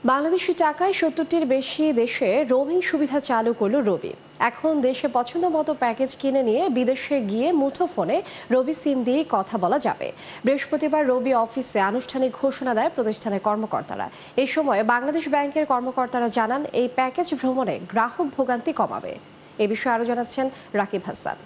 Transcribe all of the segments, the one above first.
বাংলাদেশি টাকায় ৭০টির বেশি দেশে রোমিং সুবিধা চালু করল রবি। এখন দেশে পছন্দ মতো প্যাকেজ কিনে নিয়ে বিদেশে গিয়ে মুঠোফোনে রবি সিম দিয়ে কথা বলা যাবে। বৃহস্পতিবার রবি অফিসে আনুষ্ঠানিক ঘোষণা দেয় প্রতিষ্ঠানের কর্মকর্তারা। এই সময় বাংলাদেশ ব্যাংকের কর্মকর্তারা জানান, এই প্যাকেজ ভ্রমণে গ্রাহক ভোগান্তি কমাবে। এ বিষয়ে আরও জানাচ্ছেন রাকিব হাসান।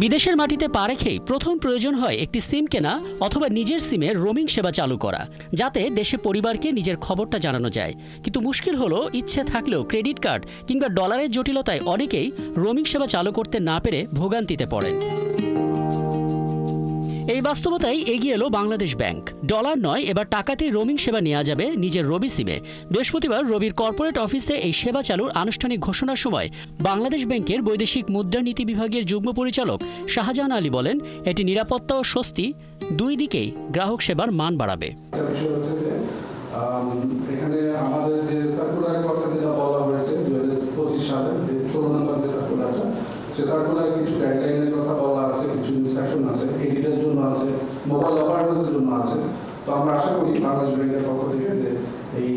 বিদেশের মাটিতে পা রেখেই প্রথম প্রয়োজন হয় একটি সিম কেনা অথবা নিজের সিমে রোমিং সেবা চালু করা, যাতে দেশে পরিবারকে নিজের খবরটা জানানো যায়। কিন্তু মুশকিল হলো, ইচ্ছে থাকলেও ক্রেডিট কার্ড কিংবা ডলারের জটিলতায় অনেকেই রোমিং সেবা চালু করতে না পেরে ভোগান্তিতে পড়েন। এই বাস্তবতায় এগিয়ে এলো বাংলাদেশ ব্যাংক। ডলার নয়, এবার টাকাতেই রোমিং সেবা নেওয়া যাবে নিজের রবি সিমে। বৃহস্পতিবার রবির কর্পোরেট অফিসে এই সেবা চালুর আনুষ্ঠানিক ঘোষণার সময় বাংলাদেশ ব্যাংকের বৈদেশিক মুদ্রানীতি বিভাগের যুগ্ম পরিচালক শাহজাহান আলী বলেন, এটি নিরাপত্তা ও স্বস্তি দুই দিকেই গ্রাহক সেবার মান বাড়াবে। এখানে আমাদের যে সার্কুলারের কথা যেটা বলা হয়েছে 2025 সালে 16 নম্বর যে সার্কুলারটা, সে সার্কুলার কিছু গাইডলাইনের কথা বলা আছে, কিছু ইনস্ট্রাকশন আছে, এডিটের জন্য আছে, মোবাইল অপারেটরদের জন্য আছে। তো আমরা আশা করি বাংলাদেশ ব্যাংকের পক্ষ থেকে যে এই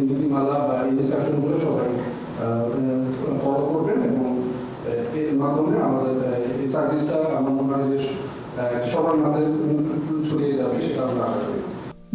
নীতিমালা বা ইনস্ট্রাকশনগুলো সবাই ফলো করবেন এবং এর মাধ্যমে আমাদের এই সার্ভিসটা আমার মনে হয় যে সবার মাঝে ছড়িয়ে যাবে, সেটা আমরা আশা করি।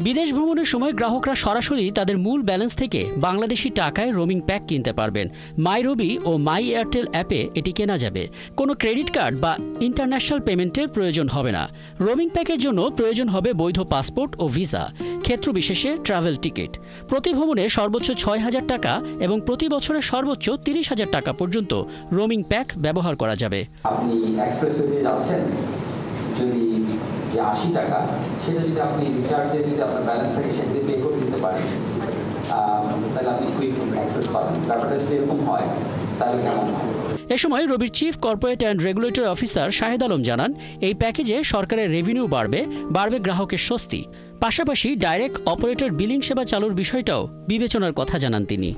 বিদেশ ভ্রমণের সময় গ্রাহকরা সরাসরি তাদের মূল ব্যালেন্স থেকে বাংলাদেশি টাকায় রোমিং প্যাক কিনতে পারবেন। মাই রবি ও মাই এয়ারটেল অ্যাপে এটি কেনা যাবে। কোনো ক্রেডিট কার্ড বা ইন্টারন্যাশনাল পেমেন্টের প্রয়োজন হবে না। রোমিং প্যাকের জন্য প্রয়োজন হবে বৈধ পাসপোর্ট ও ভিসা, ক্ষেত্র বিশেষে ট্রাভেল টিকিট। প্রতি ভ্রমণে সর্বোচ্চ ৬,০০০ টাকা এবং প্রতি বছরে সর্বোচ্চ ৩০,০০০ টাকা পর্যন্ত রোমিং প্যাক ব্যবহার করা যাবে। আপনি এক্সপ্রেসওয়ে যাচ্ছেন, যদি যে ৮০ টাকা সেটা যদি আপনি রিচার্জে যদি আপনার ব্যালেন্স থাকে সেটা দিয়ে পে করে দিতে পারেন, তাহলে আপনি কুইক অ্যাক্সেস পাবেন। ব্যাপারটা যদি এরকম হয় তাহলে কেমন হয়? এ সময় রবির chief corporate and regulatory officer Shahed Alam জানান, এই প্যাকেজে সরকারের রেভিনিউ বাড়বে গ্রাহকের স্বস্তি। পাশাপাশি ডাইরেক্ট অপারেটর বিলিং সেবা চালুর বিষয়টাও বিবেচনার কথা জানান তিনি।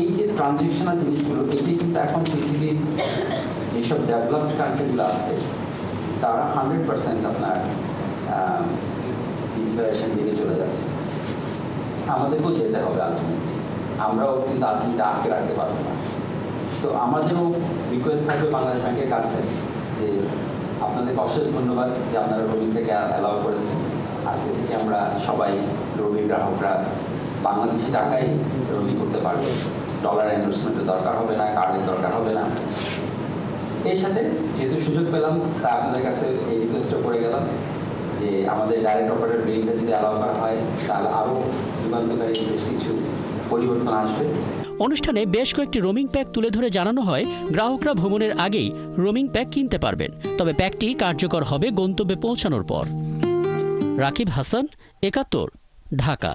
এই যে ট্রানজেকশনাল জিনিসগুলো, এটি কিন্তু এখন পৃথিবীর যেসব ডেভেলপড কান্ট্রিগুলো আছে তারা 100% আপনার ডিজিটালাইজেশন দিকে চলে যাচ্ছে। আমাদেরকেও যেতে হবে আলটিমেটলি, আমরাও কিন্তু আলটিমেটলি আটকে রাখতে পারবো না। সো আমাদেরও রিকোয়েস্ট থাকবে বাংলাদেশ ব্যাংকের কাছে যে আপনাদের অশেষ ধন্যবাদ যে আপনারা রোমিংটাকে অ্যালাউ করেছেন। আজকে থেকে আমরা সবাই রবি গ্রাহকরা বাংলাদেশি টাকায় রোমিং করতে পারবো। ডলার ইনভেস্টমেন্টের দরকার হবে না, কার্ডের দরকার হবে না। এর সাথে যেহেতু সুযোগ পেলাম, তা আপনাদের কাছে এই রিকোয়েস্টও করে গেলাম যে আমাদের ডাইরেক্ট অপারেটর বিলিংটা যদি অ্যালাউ করা হয় তাহলে আরও যুগান্তকারী বেশ কিছু পরিবর্তন আসবে। অনুষ্ঠানে বেশ কয়েকটি রোমিং প্যাক তুলে ধরে জানানো হয়, গ্রাহকরা ভ্রমণের আগেই রোমিং প্যাক কিনতে পারবেন, তবে প্যাকটি কার্যকর হবে গন্তব্যে পৌঁছানোর পর। রাকিব হাসান, ৭১, ঢাকা।